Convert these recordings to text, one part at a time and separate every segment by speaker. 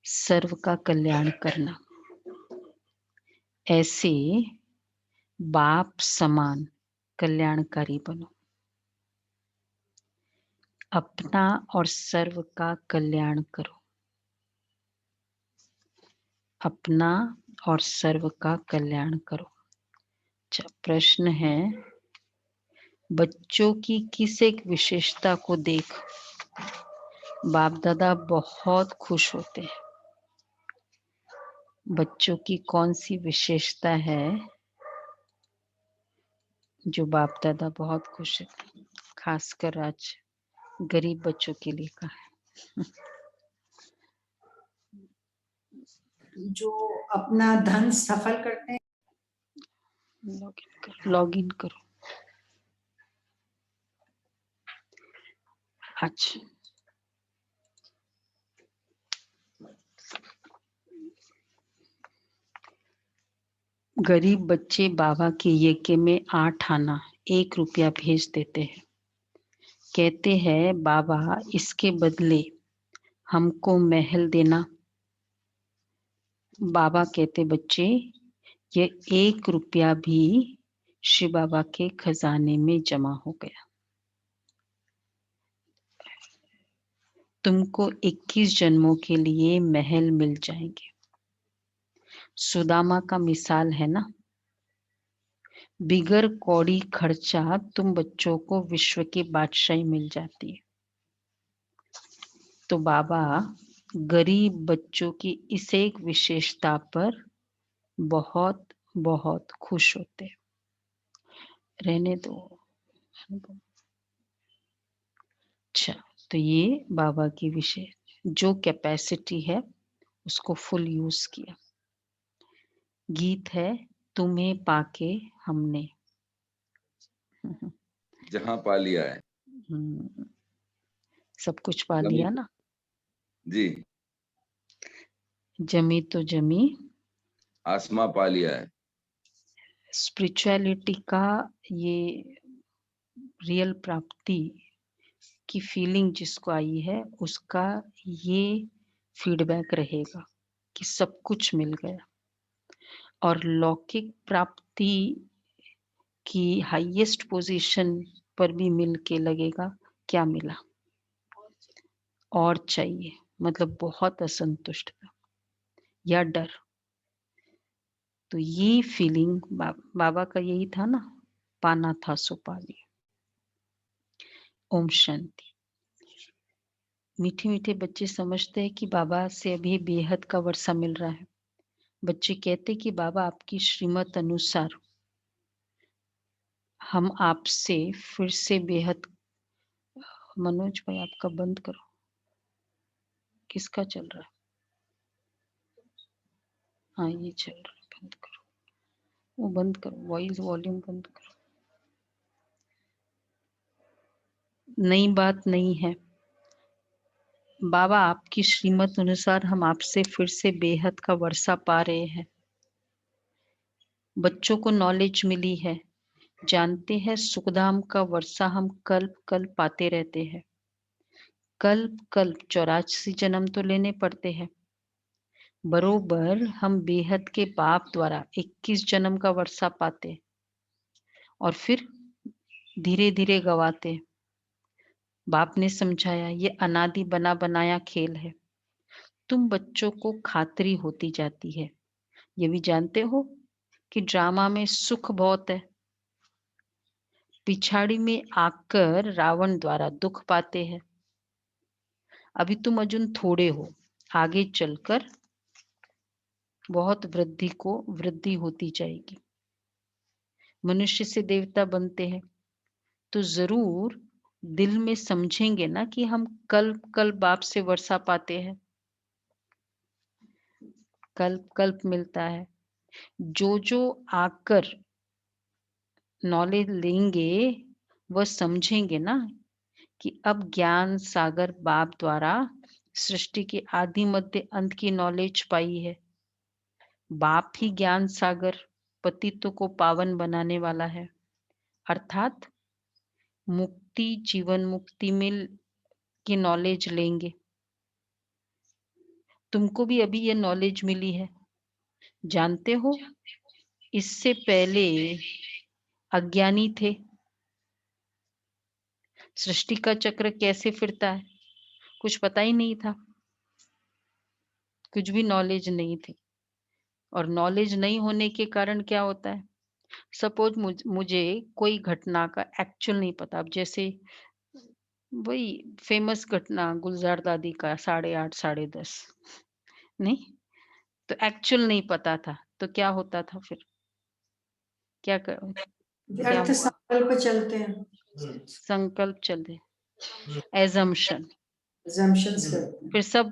Speaker 1: सर्व का कल्याण करना। ऐसे बाप समान कल्याणकारी बनो। अपना और सर्व का कल्याण करो। अपना और सर्व का कल्याण करो। अच्छा, प्रश्न है, बच्चों की किस एक विशेषता को देख बाप दादा बहुत खुश होते हैं? बच्चों की कौन सी विशेषता है जो बाप दादा बहुत खुश है? खासकर आज गरीब बच्चों के लिए कहा है।
Speaker 2: जो अपना धन सफल करते हैं।
Speaker 1: लॉगिन करो। अच्छा, गरीब बच्चे बाबा के यज्ञ में 8 आना 1 रुपया भेज देते हैं। कहते हैं बाबा इसके बदले हमको महल देना। बाबा कहते बच्चे ये 1 रुपया भी शिव बाबा के खजाने में जमा हो गया। तुमको 21 जन्मों के लिए महल मिल जाएंगे। सुदामा का मिसाल है ना, बिगर कौड़ी खर्चा तुम बच्चों को विश्व की बादशाही मिल जाती है। तो बाबा गरीब बच्चों की इस एक विशेषता पर बहुत बहुत खुश होते हैं। रहने दो। अच्छा, तो ये बाबा की विशेष जो कैपेसिटी है उसको फुल यूज किया। गीत है, तुम्हें पाके हमने
Speaker 3: जहां पा लिया है,
Speaker 1: सब कुछ पा लिया ना
Speaker 3: जी।
Speaker 1: जमी तो जमी,
Speaker 3: आसमां पा लिया है।
Speaker 1: स्पिरिचुअलिटी का ये रियल प्राप्ति की फीलिंग जिसको आई है उसका ये फीडबैक रहेगा कि सब कुछ मिल गया। और लौकिक प्राप्ति की हाईएस्ट पोजीशन पर भी मिल के लगेगा क्या मिला और चाहिए, मतलब बहुत असंतुष्ट या डर। तो ये फीलिंग बाबा का यही था ना, पाना था सो पा लिया। ओम शांति। मीठे मीठे बच्चे समझते हैं कि बाबा से अभी बेहद का वर्षा मिल रहा है। बच्चे कहते कि बाबा आपकी श्रीमत अनुसार हम आपसे फिर से बेहद। मनोज भाई आपका बंद करो, किसका चल रहा है? हाँ ये चल रहा है, बंद करो, वो बंद करो, वॉइस वॉल्यूम बंद करो। नई बात नहीं है बाबा, आपकी श्रीमत अनुसार हम आपसे फिर से बेहद का वर्षा पा रहे हैं। बच्चों को नॉलेज मिली है, जानते हैं सुखधाम का वर्षा हम कल्प कल्प पाते रहते हैं। कल्प कल्प 84 जन्म तो लेने पड़ते हैं। बरोबर हम बेहद के बाप द्वारा 21 जन्म का वर्षा पाते और फिर धीरे धीरे गवाते। बाप ने समझाया ये अनादि बना बनाया खेल है। तुम बच्चों को खातरी होती जाती है। ये भी जानते हो कि ड्रामा में सुख बहुत है, पिछाड़ी में आकर रावण द्वारा दुख पाते हैं। अभी तुम अर्जुन थोड़े हो, आगे चलकर बहुत वृद्धि होती जाएगी। मनुष्य से देवता बनते हैं तो जरूर दिल में समझेंगे ना कि हम कल्प कल्प बाप से वर्षा पाते हैं, कल्प कल्प मिलता है। जो आकर नॉलेज लेंगे वह समझेंगे ना कि अब ज्ञान सागर बाप द्वारा सृष्टि के आदि मध्य अंत की नॉलेज पाई है। बाप ही ज्ञान सागर पतितों को पावन बनाने वाला है, अर्थात मुक्ति जीवन मुक्ति में की नॉलेज लेंगे तुमको भी अभी ये नॉलेज मिली है, जानते हो इससे पहले अज्ञानी थे, सृष्टि का चक्र कैसे फिरता है कुछ पता ही नहीं था, कुछ भी नॉलेज नहीं थी। और नॉलेज नहीं होने के कारण क्या होता है, सपोज मुझे कोई घटना का एक्चुअल नहीं पता, अब जैसे वही फेमस घटना गुलजार दादी का 8:30 10:30 नहीं, तो एक्चुअल नहीं पता था, तो क्या होता था फिर, क्या
Speaker 2: व्यर्थ
Speaker 1: हुआ,
Speaker 2: संकल्प चलते हैं,
Speaker 1: संकल्प चले, एजम्पशन,
Speaker 2: assumptions करते हैं।
Speaker 1: फिर सब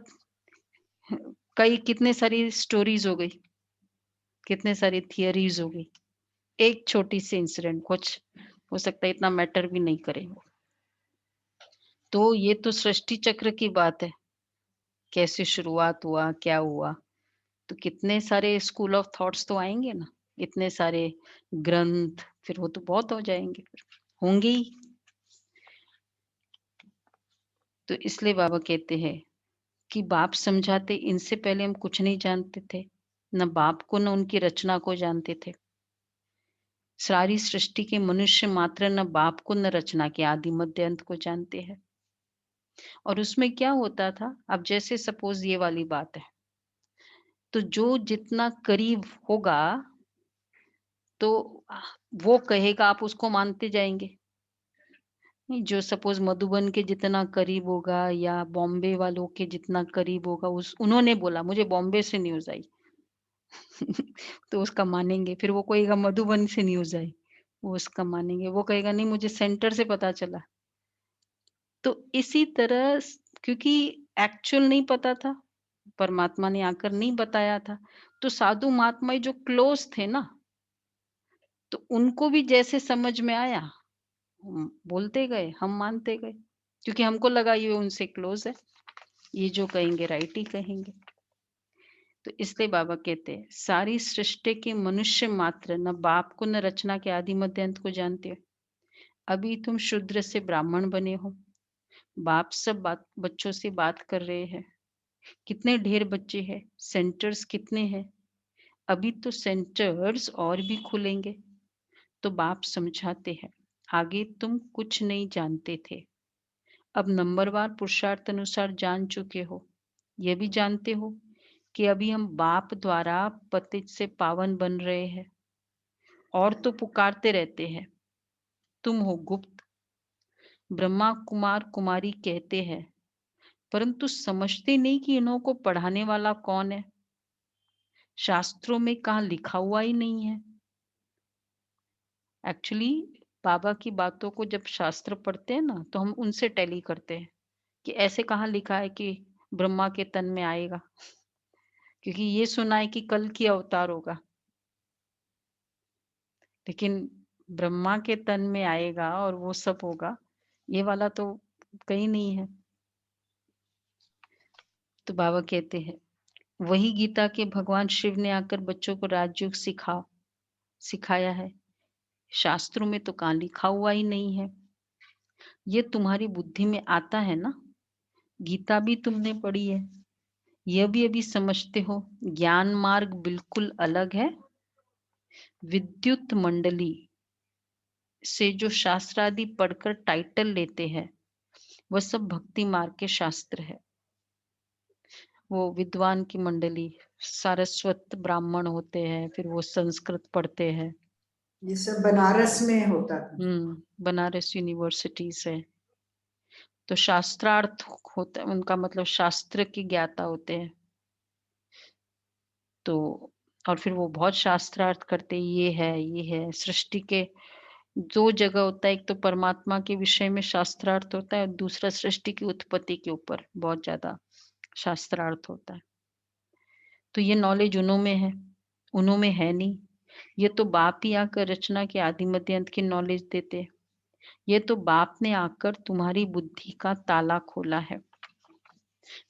Speaker 1: कई कितने सारी स्टोरीज हो गई, कितने सारी थियरीज हो गई, एक छोटी सी इंसिडेंट कुछ हो सकता है इतना मैटर भी नहीं करे। तो ये तो सृष्टि चक्र की बात है, कैसे शुरुआत हुआ, क्या हुआ, तो कितने सारे स्कूल ऑफ थॉट्स तो आएंगे ना, इतने सारे ग्रंथ, फिर वो तो बहुत हो जाएंगे, फिर होंगे ही। तो इसलिए बाबा कहते हैं कि बाप समझाते, इनसे पहले हम कुछ नहीं जानते थे, न बाप को न उनकी रचना को जानते थे। सारी सृष्टि के मनुष्य मात्र न बाप को न रचना के आदि मध्य अंत को जानते हैं। और उसमें क्या होता था, अब जैसे सपोज ये वाली बात है, तो जो जितना करीब होगा तो वो कहेगा, आप उसको मानते जाएंगे। नहीं, जो सपोज मधुबन के जितना करीब होगा या बॉम्बे वालों के जितना करीब होगा, उस उन्होंने बोला मुझे बॉम्बे से न्यूज आई तो उसका मानेंगे। फिर वो कहेगा मधुबन से न्यूज आई, वो उसका मानेंगे। वो कहेगा नहीं मुझे सेंटर से पता चला। तो इसी तरह क्योंकि एक्चुअल नहीं पता था, परमात्मा ने आकर नहीं बताया था, तो साधु महात्मा जो क्लोज थे ना, तो उनको भी जैसे समझ में आया बोलते गए, हम मानते गए, क्योंकि हमको लगा ये उनसे क्लोज है, ये जो कहेंगे राइट ही कहेंगे। तो इसलिए बाबा कहते हैं सारी सृष्टि के मनुष्य मात्र न बाप को न रचना के आदि मध्य अंत को जानते हो। अभी तुम शूद्र से ब्राह्मण बने हो, बाप सब बच्चों से बात कर रहे हैं, कितने ढेर बच्चे हैं, सेंटर्स कितने हैं, अभी तो सेंटर्स और भी खुलेंगे। तो बाप समझाते हैं आगे तुम कुछ नहीं जानते थे, अब नंबरवार पुरुषार्थ अनुसार जान चुके हो। यह भी जानते हो कि अभी हम बाप द्वारा पतित से पावन बन रहे हैं, और तो पुकारते रहते हैं तुम हो गुप्त, ब्रह्मा कुमार कुमारी कहते हैं, परंतु समझते नहीं कि इन्हों को पढ़ाने वाला कौन है। शास्त्रों में कहाँ लिखा हुआ ही नहीं है। एक्चुअली बाबा की बातों को जब शास्त्र पढ़ते हैं ना, तो हम उनसे टैली करते हैं कि ऐसे कहाँ लिखा है कि ब्रह्मा के तन में आएगा, क्योंकि ये सुना है कि कल की अवतार होगा, लेकिन ब्रह्मा के तन में आएगा और वो सब होगा, ये वाला तो कहीं नहीं है। तो बाबा कहते हैं वही गीता के भगवान शिव ने आकर बच्चों को राजयोग सिखाया है, शास्त्रों में तो कहाँ लिखा हुआ ही नहीं है। ये तुम्हारी बुद्धि में आता है ना, गीता भी तुमने पढ़ी है, यह भी अभी समझते हो ज्ञान मार्ग बिल्कुल अलग है। विद्युत मंडली से जो शास्त्र आदि पढ़कर टाइटल लेते हैं, वह सब भक्ति मार्ग के शास्त्र है। वो विद्वान की मंडली सारस्वत ब्राह्मण होते हैं, फिर वो संस्कृत पढ़ते हैं।
Speaker 2: ये सब बनारस में होता था।
Speaker 1: बनारस यूनिवर्सिटी से। तो शास्त्रार्थ होता है उनका, मतलब शास्त्र की ज्ञाता होते हैं। तो और फिर वो बहुत शास्त्रार्थ करते, ये है सृष्टि के दो जगह होता है, एक तो परमात्मा के विषय में शास्त्रार्थ होता है, और दूसरा सृष्टि की उत्पत्ति के ऊपर बहुत ज्यादा शास्त्रार्थ होता है। तो ये नॉलेज उन्हों में है नहीं। ये तो बाप ही आकर रचना के आदि मध्य अंत की नॉलेज देते हैं। ये तो बाप ने आकर तुम्हारी बुद्धि का ताला खोला है।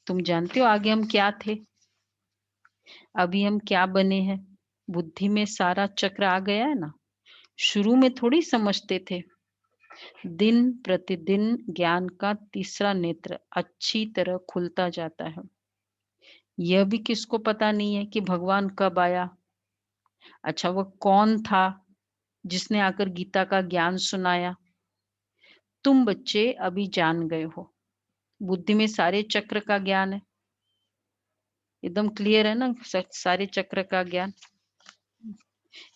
Speaker 1: तुम जानते हो आगे हम क्या थे, अभी हम क्या बने हैं। बुद्धि में सारा चक्र आ गया है ना। शुरू में थोड़ी समझते थे, दिन प्रतिदिन ज्ञान का तीसरा नेत्र अच्छी तरह खुलता जाता है। यह भी किसको पता नहीं है कि भगवान कब आया। अच्छा, वो कौन था जिसने आकर गीता का ज्ञान सुनाया। तुम बच्चे अभी जान गए हो, बुद्धि में सारे चक्र का ज्ञान है, एकदम क्लियर है ना, सारे चक्र का ज्ञान।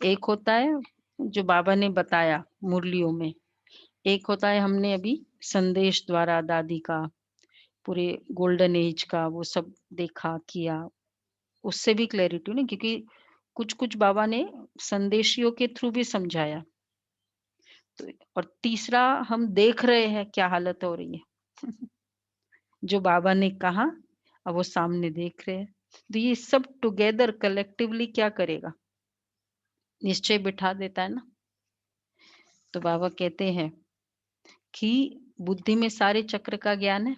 Speaker 1: एक होता है जो बाबा ने बताया मुरलियों में, एक होता है हमने अभी संदेश द्वारा दादी का, पूरे गोल्डन एज का वो सब देखा किया, उससे भी क्लैरिटी ना, क्योंकि कुछ कुछ बाबा ने संदेशियों के थ्रू भी समझाया। तो और तीसरा हम देख रहे हैं क्या हालत हो रही है। जो बाबा ने कहा अब वो सामने देख रहे हैं। तो ये सब टुगेदर कलेक्टिवली क्या करेगा, निश्चय बिठा देता है ना। तो बाबा कहते हैं कि बुद्धि में सारे चक्र का ज्ञान है।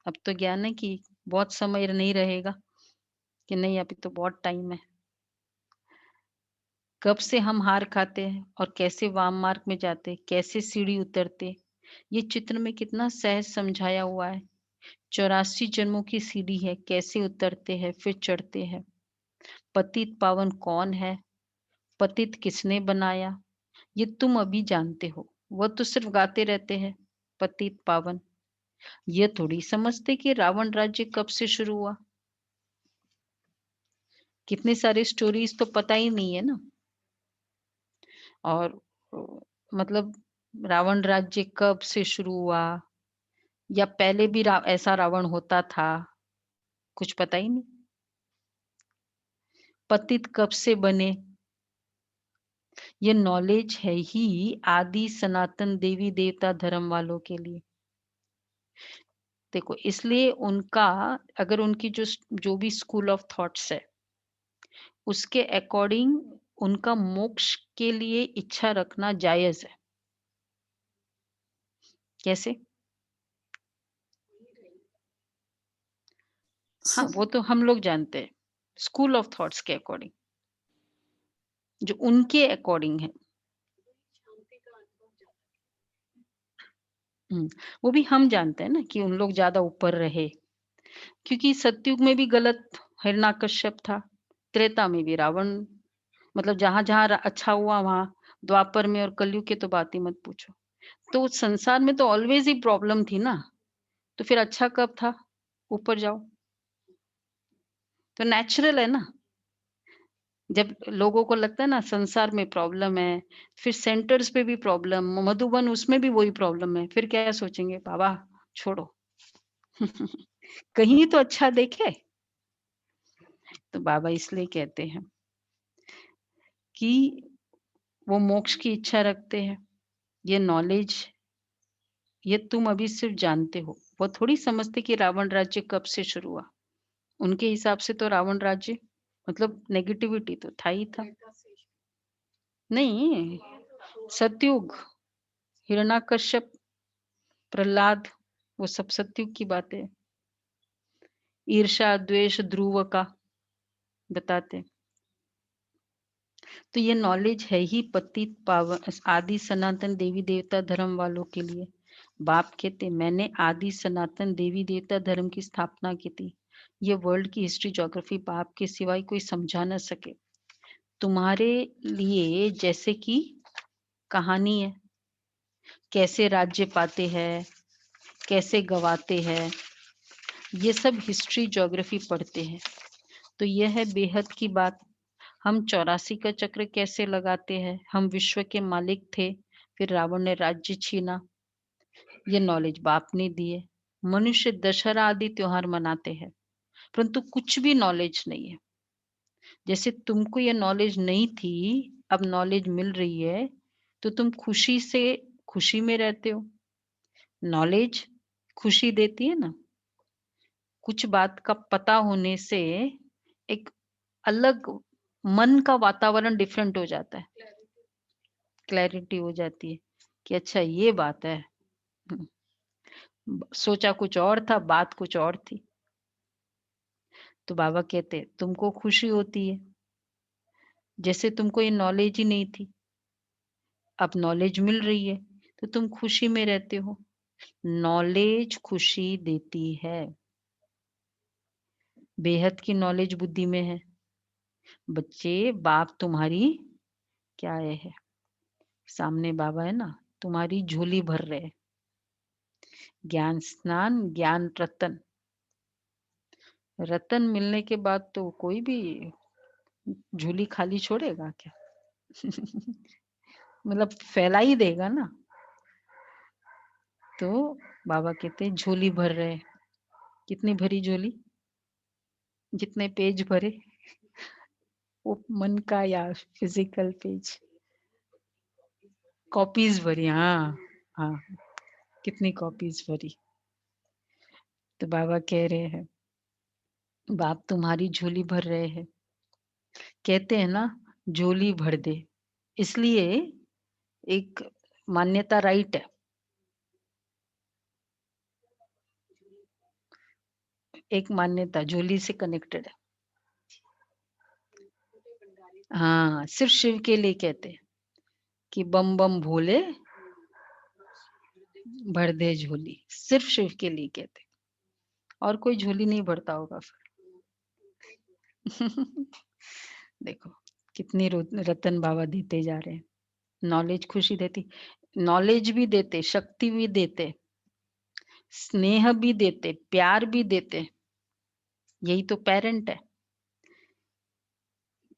Speaker 1: अब तो ज्ञान है कि बहुत समय नहीं रहेगा, कि नहीं अभी तो बहुत टाइम है। कब से हम हार खाते हैं और कैसे वाम मार्ग में जाते, कैसे सीढ़ी उतरते, ये चित्र में कितना सहज समझाया हुआ है। 84 जन्मों की सीढ़ी है, कैसे उतरते हैं फिर चढ़ते हैं। पतित पावन कौन है, पतित किसने बनाया, ये तुम अभी जानते हो। वह तो सिर्फ गाते रहते हैं पतित पावन, ये थोड़ी समझते कि रावण राज्य कब से शुरू हुआ। कितने सारे स्टोरीज तो पता ही नहीं है ना। और मतलब रावण राज्य कब से शुरू हुआ, या पहले भी ऐसा रावण होता था, कुछ पता ही नहीं। पतित कब से बने, ये नॉलेज है ही आदि सनातन देवी देवता धर्म वालों के लिए। देखो, इसलिए उनका, अगर उनकी जो भी स्कूल ऑफ थॉट्स है उसके अकॉर्डिंग उनका मोक्ष के लिए इच्छा रखना जायज है। कैसे? हाँ, वो तो हम लोग जानते हैं, स्कूल ऑफ थॉट्स के अकॉर्डिंग, जो उनके अकॉर्डिंग है। वो भी हम जानते हैं ना कि उन लोग ज्यादा ऊपर रहे, क्योंकि सतयुग में भी गलत हिरण्यकश्यप था, त्रेता में भी रावण, मतलब जहां जहां अच्छा हुआ वहां, द्वापर में और कलयुग के तो बात ही मत पूछो। तो संसार में तो ऑलवेज ही प्रॉब्लम थी ना, तो फिर अच्छा कब था, ऊपर जाओ। तो नेचुरल है ना। जब लोगों को लगता है ना संसार में प्रॉब्लम है, फिर सेंटर्स पे भी प्रॉब्लम, मधुबन उसमें भी वही प्रॉब्लम है, फिर क्या सोचेंगे, बाबा छोड़ो। कहीं तो अच्छा देखे। तो बाबा इसलिए कहते हैं कि वो मोक्ष की इच्छा रखते हैं। ये नॉलेज, ये तुम अभी सिर्फ जानते हो, वो थोड़ी समझते कि रावण राज्य कब से शुरू हुआ। उनके हिसाब से तो रावण राज्य मतलब नेगेटिविटी तो था ही था। नहीं, सतयुग, हिरण्यकश्यप, प्रहलाद, वो सब सतयुग की बातें हैं। ईर्ष्या द्वेष ध्रुव का बताते हैं। तो ये नॉलेज है ही पतित पावन आदि सनातन देवी देवता धर्म वालों के लिए। बाप कहते मैंने आदि सनातन देवी देवता धर्म की स्थापना की थी। ये वर्ल्ड की हिस्ट्री ज्योग्राफी बाप के सिवाय कोई समझा न सके। तुम्हारे लिए जैसे कि कहानी है, कैसे राज्य पाते हैं, कैसे गवाते हैं, ये सब हिस्ट्री ज्योग्राफी पढ़ते हैं। तो यह है बेहद की बात। हम 84 का चक्र कैसे लगाते हैं, हम विश्व के मालिक थे, फिर रावण ने राज्य छीना, ये नॉलेज बाप ने दी है। मनुष्य दशहरा आदि त्योहार मनाते हैं, परंतु कुछ भी नॉलेज नहीं है। जैसे तुमको ये नॉलेज नहीं थी, अब नॉलेज मिल रही है, तो तुम खुशी से खुशी में रहते हो। नॉलेज खुशी देती है ना। कुछ बात का पता होने से एक अलग मन का वातावरण डिफरेंट हो जाता है, क्लैरिटी हो जाती है कि अच्छा ये बात है। सोचा कुछ और था, बात कुछ और थी। तो बाबा कहते तुमको खुशी होती है, जैसे तुमको ये नॉलेज ही नहीं थी, अब नॉलेज मिल रही है तो तुम खुशी में रहते हो। नॉलेज खुशी देती है। बेहद की नॉलेज बुद्धि में है। बच्चे, बाप तुम्हारी क्या है, सामने बाबा है ना, तुम्हारी झोली भर रहे। ज्ञान स्नान, ज्ञान रतन। रतन मिलने के बाद तो कोई भी झोली खाली छोड़ेगा क्या? मतलब फैला ही देगा ना। तो बाबा कहते हैं झोली भर रहे। कितनी भरी झोली? जितने पेज भरे, वो मन का या फिजिकल पेज, कॉपीज भरी। हाँ हाँ, कितनी कॉपीज भरी। तो बाबा कह रहे हैं बाप तुम्हारी झोली भर रहे हैं। कहते हैं ना झोली भर दे, इसलिए एक मान्यता राइट है। एक मान्यता झोली से कनेक्टेड है। हाँ, सिर्फ शिव के लिए कहते हैं कि बम बम भोले भर दे झोली, सिर्फ शिव के लिए कहते हैं। और कोई झोली नहीं भरता होगा फिर। देखो कितनी रतन बाबा देते जा रहे हैं। नॉलेज खुशी देती, नॉलेज भी देते, शक्ति भी देते, स्नेह भी देते, प्यार भी देते। यही तो पेरेंट है।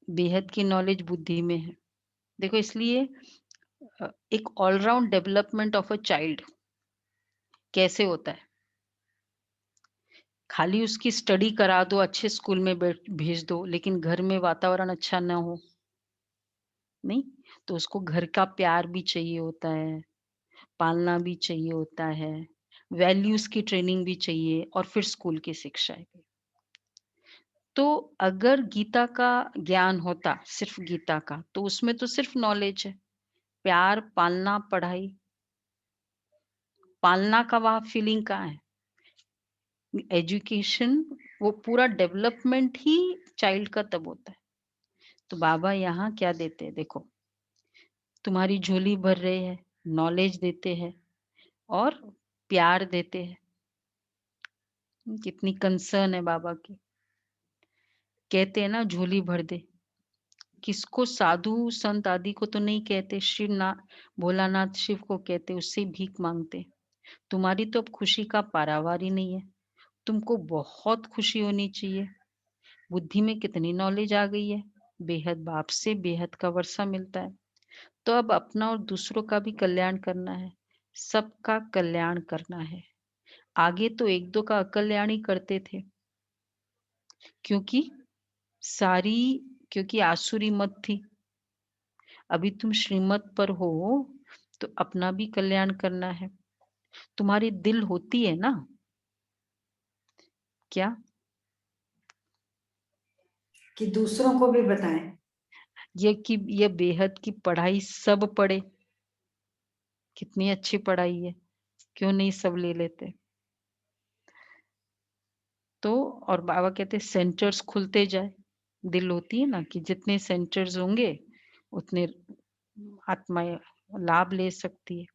Speaker 1: बेहद की नॉलेज बुद्धि में है। देखो इसलिए एक all round development of a child कैसे होता है? खाली उसकी स्टडी करा दो, अच्छे स्कूल में भेज दो, लेकिन घर में वातावरण अच्छा ना हो, नहीं, तो उसको घर का प्यार भी चाहिए होता है, पालना भी चाहिए होता है, वैल्यूज की ट्रेनिंग भी चाहिए, और फिर स्कूल की शिक्षाएं भी। तो अगर गीता का ज्ञान होता, सिर्फ गीता का, तो उसमें तो सिर्फ नॉलेज है, प्यार, पालना, पढ़ाई। पालना का वहां फीलिंग कहाँ है? एजुकेशन, वो पूरा डेवलपमेंट ही चाइल्ड का तब होता है। तो बाबा यहाँ क्या देते हैं? देखो तुम्हारी झोली भर रहे हैं, नॉलेज देते हैं और प्यार देते हैं। कितनी कंसर्न है बाबा की। कहते हैं ना झोली भर दे, किसको? साधु संत आदि को तो नहीं कहते, भोलानाथ शिव को कहते, उससे भीख मांगते। तुम्हारी तो अब खुशी का पारावार ही नहीं है। तुमको बहुत खुशी होनी चाहिए। बुद्धि में कितनी नॉलेज आ गई है, बेहद बाप से बेहद का वर्षा मिलता है। तो अब अपना और दूसरों का भी कल्याण करना है, सबका कल्याण करना है। आगे तो एक दो का अकल्याण ही करते थे, क्योंकि सारी क्योंकि आसुरी मत थी। अभी तुम श्रीमत पर हो तो अपना भी कल्याण करना है। तुम्हारी दिल होती है ना क्या, कि
Speaker 2: दूसरों को भी बताएं।
Speaker 1: ये बेहद की पढ़ाई सब पढ़े। कितनी अच्छी पढ़ाई है, क्यों नहीं सब ले लेते? तो और बाबा कहते सेंटर्स खुलते जाए। दिल होती है ना कि जितने सेंटर्स होंगे उतने आत्माएं लाभ ले सकती है।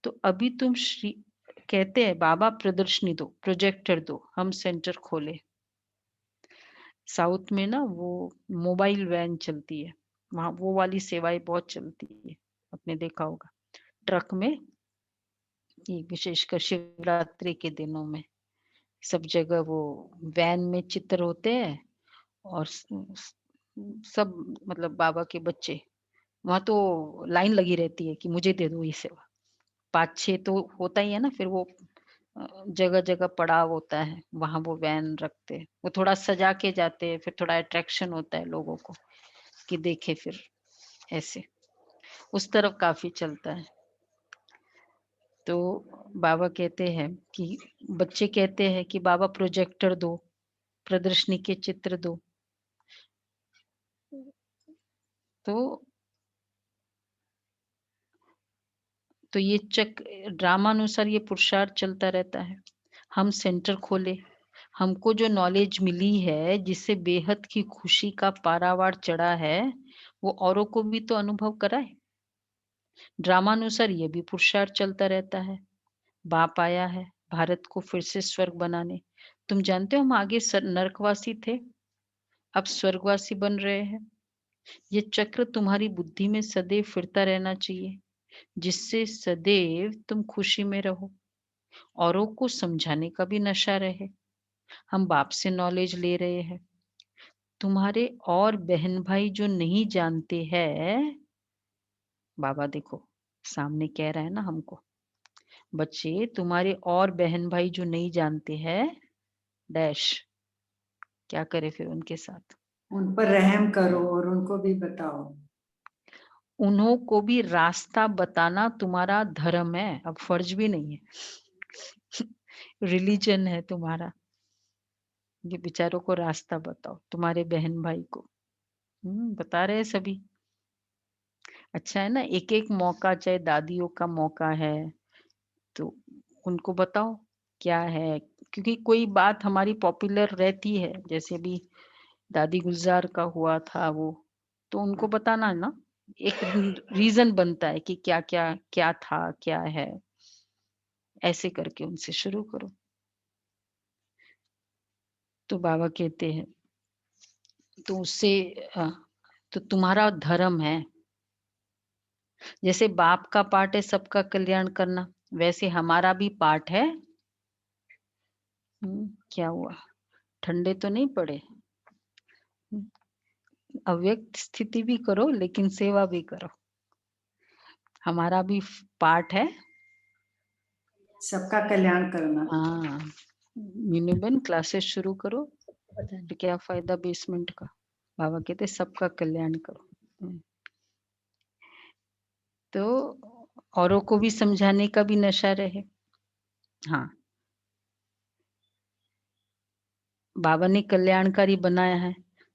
Speaker 1: तो अभी तुम कहते हैं बाबा प्रदर्शनी दो, प्रोजेक्टर दो, हम सेंटर खोले। साउथ में ना वो मोबाइल वैन चलती है, वहां वो वाली सेवाएं बहुत चलती है, आपने देखा होगा। ट्रक में, ये विशेषकर शिवरात्रि के दिनों में सब जगह वो वैन में चित्र होते हैं, और सब मतलब बाबा के बच्चे, वहां तो लाइन लगी रहती है कि मुझे दे दो ये सेवा। 5-6 तो होता ही है ना, फिर वो जगह जगह पड़ाव होता है, वहां वो वैन रखते हैं, वो थोड़ा सजा के जाते हैं, फिर थोड़ा अट्रैक्शन होता है लोगों को कि देखे, फिर ऐसे उस तरफ काफी चलता है। तो बाबा कहते हैं कि बच्चे कहते हैं कि बाबा प्रोजेक्टर दो, प्रदर्शनी के चित्र दो। तो ये ड्रामानुसार ये पुरुषार्थ चलता रहता है। हम सेंटर खोले, हमको जो नॉलेज मिली है, जिससे बेहद की खुशी का पारावार चढ़ा है, वो औरों को भी तो अनुभव कराए। ड्रामानुसार ये भी पुरुषार्थ चलता रहता है। बाप आया है भारत को फिर से स्वर्ग बनाने, तुम जानते हो हम आगे नरकवासी थे, अब स्वर्गवासी बन रहे हैं। ये चक्र तुम्हारी बुद्धि में सदैव फिरता रहना चाहिए, जिससे सदैव तुम खुशी में रहो, औरों को समझाने का भी नशा रहे। हम बाप से नॉलेज ले रहे हैं। तुम्हारे और बहन भाई जो नहीं जानते हैं, बाबा देखो सामने कह रहा है ना हमको, बच्चे तुम्हारे और बहन भाई जो नहीं जानते हैं, डैश क्या करे फिर उनके साथ?
Speaker 2: उन पर रहम करो और उनको भी बताओ।
Speaker 1: उन्हों को भी रास्ता बताना तुम्हारा धर्म है, अब फर्ज भी नहीं है। रिलीजन है तुम्हारा, ये बेचारों को रास्ता बताओ, तुम्हारे बहन भाई को। बता रहे हैं सभी। अच्छा है ना, एक एक मौका, चाहे दादियों का मौका है तो उनको बताओ क्या है, क्योंकि कोई बात हमारी पॉपुलर रहती है, जैसे भी दादी गुलजार का हुआ था वो, तो उनको बताना है ना, एक रीजन बनता है कि क्या क्या क्या था क्या है, ऐसे करके उनसे शुरू करो। तो बाबा कहते हैं तो उससे तो तुम्हारा धर्म है, जैसे बाप का पार्ट है सबका कल्याण करना, वैसे हमारा भी पार्ट है। क्या हुआ, ठंडे तो नहीं पड़े? अव्यक्त स्थिति भी करो लेकिन सेवा भी करो, हमारा भी पार्ट है।
Speaker 2: सबका कल्याण करना।
Speaker 1: हाँ, मीनूबेन क्लासेस शुरू करो, तो क्या फायदा बेसमेंट का? बाबा कहते सबका कल्याण करो। तो औरों को भी समझाने का भी नशा रहे। हाँ, बाबा ने कल्याणकारी बनाया है,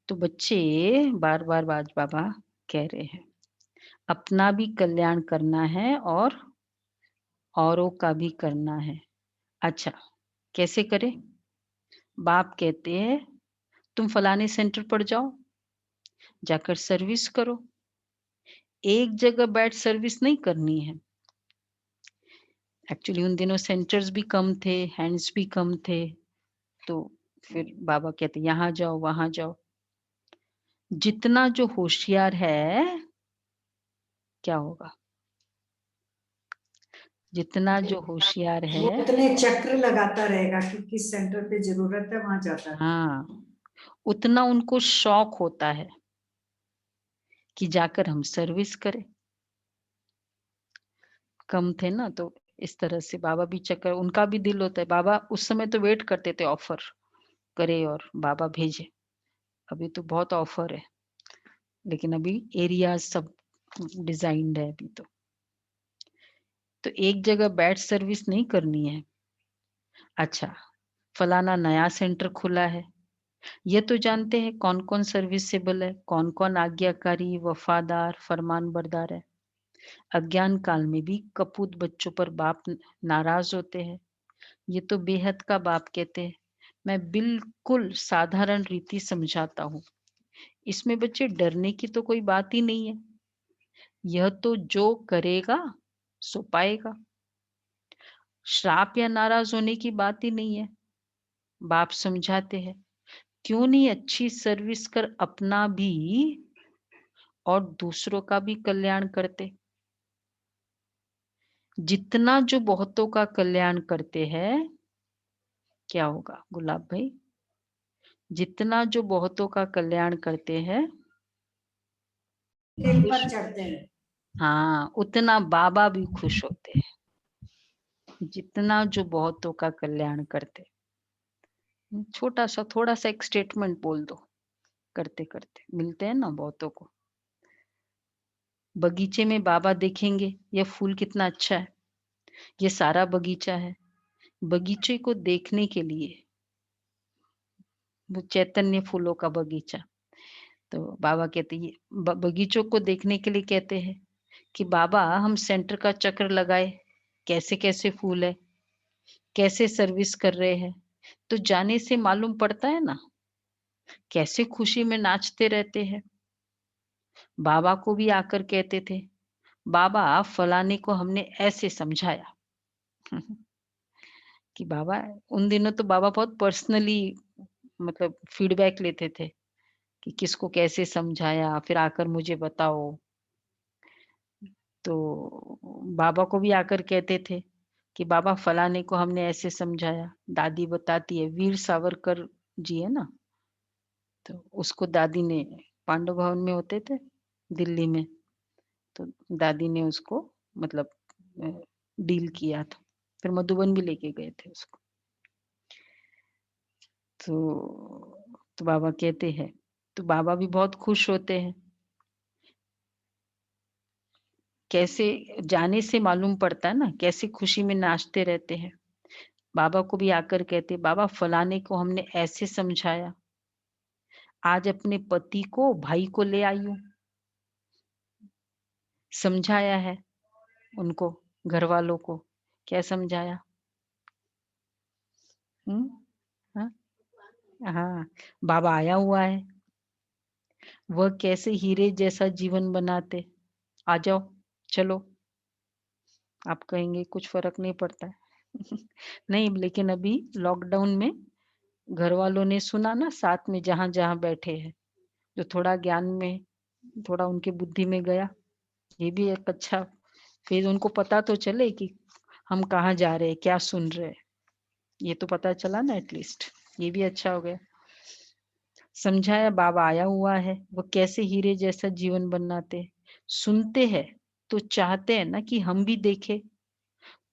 Speaker 1: तो बच्चे बार बार बाबा कह रहे हैं अपना भी कल्याण करना है और औरों का भी करना है। अच्छा, कैसे करें? बाप कहते हैं तुम फलाने सेंटर पर जाओ, जाकर सर्विस करो। एक जगह बैठ सर्विस नहीं करनी है। एक्चुअली उन दिनों सेंटर्स भी कम थे, हैंड्स भी कम थे, तो फिर बाबा कहते यहाँ जाओ वहां जाओ। जितना जो होशियार है, क्या होगा, जितना जो होशियार
Speaker 2: वो
Speaker 1: है,
Speaker 2: उतने चक्र लगाता रहेगा कि किस सेंटर पे जरूरत है वहां जाता है।
Speaker 1: हाँ, उतना उनको शौक होता है कि जाकर हम सर्विस करें। कम थे ना, तो इस तरह से बाबा भी चक्कर, उनका भी दिल होता है। बाबा उस समय तो वेट करते थे ऑफर करे और बाबा भेजे, अभी तो बहुत ऑफर है, लेकिन अभी एरिया सब डिजाइंड है अभी तो एक जगह बैठ सर्विस नहीं करनी है। अच्छा, फलाना नया सेंटर खुला है, ये तो जानते हैं कौन कौन सर्विसेबल है, कौन कौन आज्ञाकारी वफादार फरमान बरदार है। अज्ञान काल में भी कपूत बच्चों पर बाप नाराज होते हैं, ये तो बेहद का बाप कहते हैं। मैं बिल्कुल साधारण रीति समझाता हूँ, इसमें बच्चे डरने की तो कोई बात ही नहीं है। यह तो जो करेगा सो पाएगा, श्राप या नाराज होने की बात ही नहीं है। बाप समझाते हैं क्यों नहीं अच्छी सर्विस कर अपना भी और दूसरों का भी कल्याण करते। जितना जो बहुतों का कल्याण करते हैं, क्या होगा गुलाब भाई? जितना जो बहुतों का कल्याण करते हैं,
Speaker 2: दिल पर चढ़ते हैं।
Speaker 1: हाँ, उतना बाबा भी खुश होते हैं, जितना जो बहुतों का कल्याण करते। छोटा सा थोड़ा सा एक स्टेटमेंट बोल दो, करते करते मिलते हैं ना बहुतों को। बगीचे में बाबा देखेंगे यह फूल कितना अच्छा है, ये सारा बगीचा है। बगीचे को देखने के लिए, वो चैतन्य फूलों का बगीचा, तो बाबा कहते ये बगीचों को देखने के लिए कहते हैं कि बाबा हम सेंटर का चक्र लगाए, कैसे कैसे फूल है, कैसे सर्विस कर रहे हैं, तो जाने से मालूम पड़ता है ना कैसे खुशी में नाचते रहते हैं। बाबा को भी आकर कहते थे बाबा फलाने को हमने ऐसे समझाया। कि बाबा उन दिनों तो बाबा बहुत पर्सनली मतलब फीडबैक लेते थे कि किसको कैसे समझाया, फिर आकर मुझे बताओ। तो बाबा को भी आकर कहते थे कि बाबा फलाने को हमने ऐसे समझाया। दादी बताती है, वीर सावरकर जी है ना, तो उसको दादी ने पांडव भवन में होते थे दिल्ली में, तो दादी ने उसको मतलब डील किया था, फिर मधुबन भी लेके गए थे उसको। तो बाबा कहते हैं, तो बाबा भी बहुत खुश होते हैं। कैसे जाने से मालूम पड़ता है ना, कैसे खुशी में नाचते रहते हैं। बाबा को भी आकर कहते, बाबा फलाने को हमने ऐसे समझाया, आज अपने पति को भाई को ले आई हूँ, समझाया है उनको, घर वालों को। क्या समझाया? हाँ हाँ, बाबा आया हुआ है, वह कैसे हीरे जैसा जीवन बनाते। आ जाओ, चलो। आप कहेंगे कुछ फर्क नहीं पड़ता है नहीं, लेकिन अभी लॉकडाउन में घर वालों ने सुना ना, साथ में जहां जहां बैठे हैं, जो थोड़ा ज्ञान में, थोड़ा उनके बुद्धि में गया, ये भी एक अच्छा, फिर उनको पता तो चले कि हम कहाँ जा रहे हैं, क्या सुन रहे हैं, ये तो पता चला ना एटलीस्ट, ये भी अच्छा हो गया। समझाया, बाबा आया हुआ है, वो कैसे हीरे जैसा जीवन बनाते। सुनते हैं तो चाहते हैं ना कि हम भी देखें,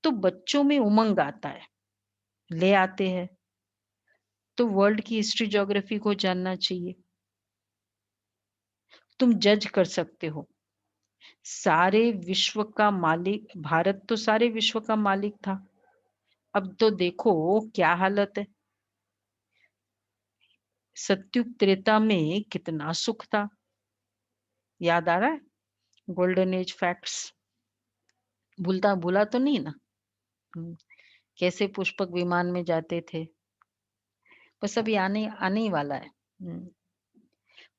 Speaker 1: तो बच्चों में उमंग आता है, ले आते हैं। तो वर्ल्ड की हिस्ट्री ज्योग्राफी को जानना चाहिए, तुम जज कर सकते हो। सारे विश्व का मालिक भारत, तो सारे विश्व का मालिक था। अब तो देखो क्या हालत है। सत्युग त्रेता में कितना सुख था, याद आ रहा है? गोल्डन एज फैक्ट्स भूला तो नहीं ना? कैसे पुष्पक विमान में जाते थे, बस अभी आने आने ही वाला है।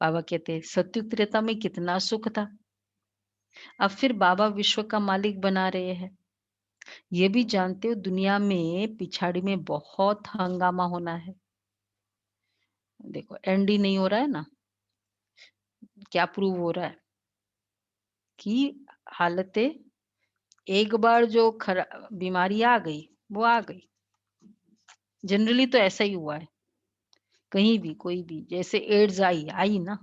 Speaker 1: बाबा कहते सत्युग त्रेता में कितना सुख था, अब फिर बाबा विश्व का मालिक बना रहे हैं। ये भी जानते हो दुनिया में पिछाड़ी में बहुत हंगामा होना है। देखो एंड ही नहीं हो रहा है ना, क्या प्रूव हो रहा है कि हालतें, एक बार जो बीमारी आ गई वो आ गई। जनरली तो ऐसा ही हुआ है, कहीं भी कोई भी, जैसे एड्स आई आई ना,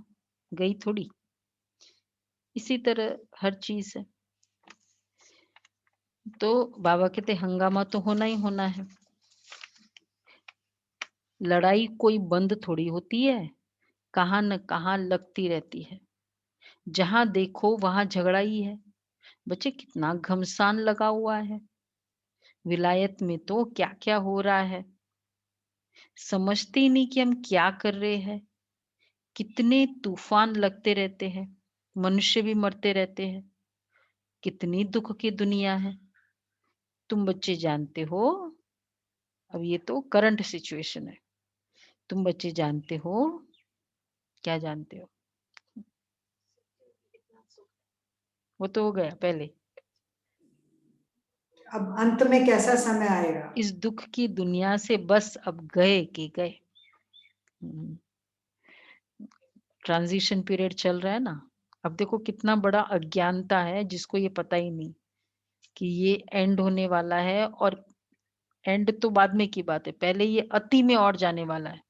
Speaker 1: गई थोड़ी, इसी तरह हर चीज है। तो बाबा कहते हंगामा तो होना ही होना है। लड़ाई कोई बंद थोड़ी होती है, कहाँ न कहाँ लगती रहती है। जहां देखो वहां झगड़ा ही है। बच्चे कितना घमसान लगा हुआ है, विलायत में तो क्या क्या हो रहा है, समझते ही नहीं कि हम क्या कर रहे हैं। कितने तूफान लगते रहते हैं, मनुष्य भी मरते रहते हैं, कितनी दुख की दुनिया है। तुम बच्चे जानते हो, अब ये तो करंट सिचुएशन है, तुम बच्चे जानते हो, क्या जानते हो? वो तो हो गया पहले।
Speaker 2: अब अंत में कैसा समय आएगा?
Speaker 1: इस दुख की दुनिया से बस अब गए कि गए। ट्रांजिशन पीरियड चल रहा है ना। अब देखो कितना बड़ा अज्ञानता है जिसको ये पता ही नहीं कि ये एंड होने वाला है, और एंड तो बाद में की बात है, पहले ये अति में और जाने वाला है।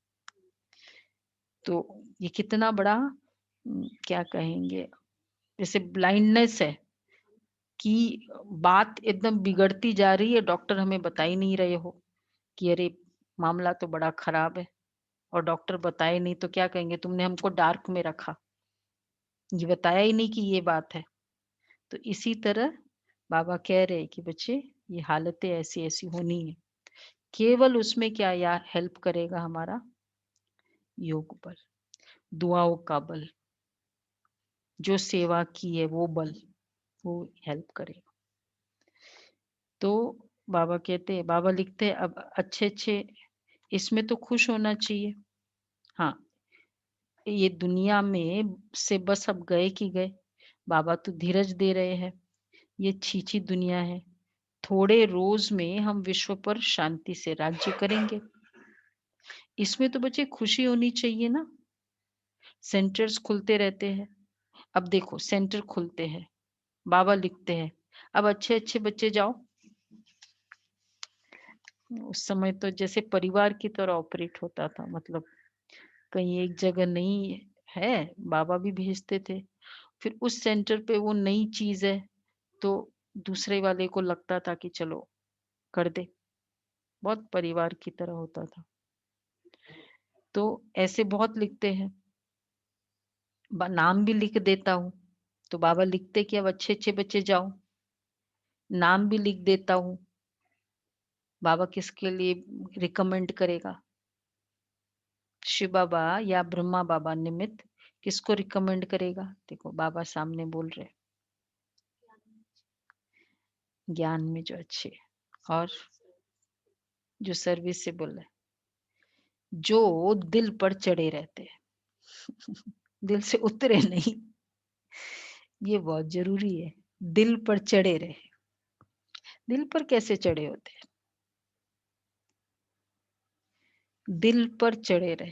Speaker 1: तो ये कितना बड़ा क्या कहेंगे, जैसे ब्लाइंडनेस है कि बात एकदम बिगड़ती जा रही है, डॉक्टर हमें बता ही नहीं रहे हो कि अरे मामला तो बड़ा खराब है, और डॉक्टर बताए नहीं तो क्या कहेंगे, तुमने हमको डार्क में रखा, ये बताया ही नहीं कि ये बात है। तो इसी तरह बाबा कह रहे हैं कि बच्चे ये हालतें ऐसी ऐसी होनी है, केवल उसमें क्या या हेल्प करेगा हमारा योग बल, दुआओं का बल, जो सेवा की है वो बल, वो हेल्प करेगा। तो बाबा कहते हैं, बाबा लिखते हैं, अब अच्छे अच्छे इसमें तो खुश होना चाहिए। हाँ, ये दुनिया में से बस अब गए कि गए। बाबा तो धीरज दे रहे हैं, ये छीछी दुनिया है, थोड़े रोज में हम विश्व पर शांति से राज्य करेंगे। इसमें तो बच्चे खुशी होनी चाहिए ना। सेंटर्स खुलते रहते हैं। अब देखो सेंटर खुलते हैं, बाबा लिखते हैं, अब अच्छे अच्छे बच्चे जाओ। उस समय तो जैसे परिवार की तरह ऑपरेट होता था, मतलब कहीं एक जगह नहीं है, बाबा भी भेजते थे। फिर उस सेंटर पे वो नई चीज है तो दूसरे वाले को लगता था कि चलो कर दे। बहुत परिवार की तरह होता था। तो ऐसे बहुत लिखते हैं। नाम भी लिख देता हूँ तो बाबा लिखते कि अब अच्छे अच्छे बच्चे जाओ। नाम भी लिख देता हूँ। बाबा किसके लिए रिकमेंड करेगा? शिव बाबा या ब्रह्मा बाबा निमित्त किसको रिकमेंड करेगा? देखो बाबा सामने बोल रहे, ज्ञान में जो अच्छे और जो सर्विस से बोल रहे, जो दिल पर चढ़े रहते हैं दिल से उतरे नहीं। ये बहुत जरूरी है, दिल पर चढ़े रहे। दिल पर कैसे चढ़े होते हैं? दिल पर चढ़े रहे,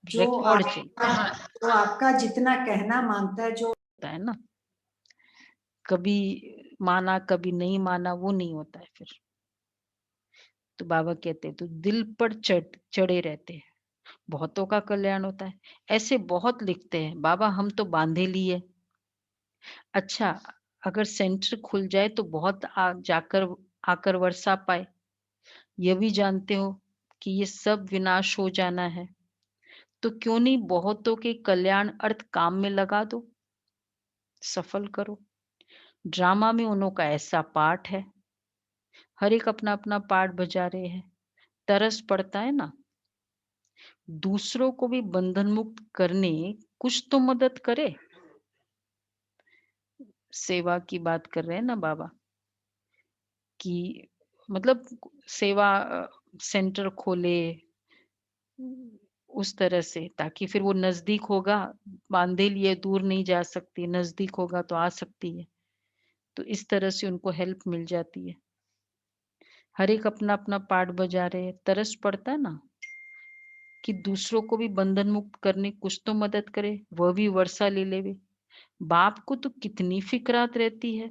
Speaker 1: रिकॉर्ड चाहिए
Speaker 2: जो आपका जितना कहना मानता है, जो
Speaker 1: होता है ना। कभी माना कभी नहीं माना वो नहीं होता है फिर। तो बाबा कहते हैं तो दिल पर चढ़े रहते हैं, बहुतों का कल्याण होता है। ऐसे बहुत लिखते हैं बाबा, हम तो बांधे लिए। अच्छा, अगर सेंटर खुल जाए तो बहुत जाकर आकर वर्षा पाए। यह भी जानते हो कि ये सब विनाश हो जाना है, तो क्यों नहीं बहुतों के कल्याण अर्थ काम में लगा दो, सफल करो। ड्रामा में उन्हों का ऐसा पार्ट है, हर एक अपना अपना पार्ट बजा रहे हैं। तरस पड़ता है ना, दूसरों को भी बंधन मुक्त करने कुछ तो मदद करे। सेवा की बात कर रहे हैं ना बाबा, कि मतलब सेवा सेंटर खोले उस तरह से, ताकि फिर वो नजदीक होगा। बांधे लिए दूर नहीं जा सकती, नजदीक होगा तो आ सकती है। तो इस तरह से उनको हेल्प मिल जाती है। हर एक अपना अपना पार्ट बजा रहे हैं। तरस पड़ता है ना कि दूसरों को भी बंधन मुक्त करने कुछ तो मदद करे, वह भी वर्षा ले लेवे। बाप को तो कितनी फिक्रात रहती है।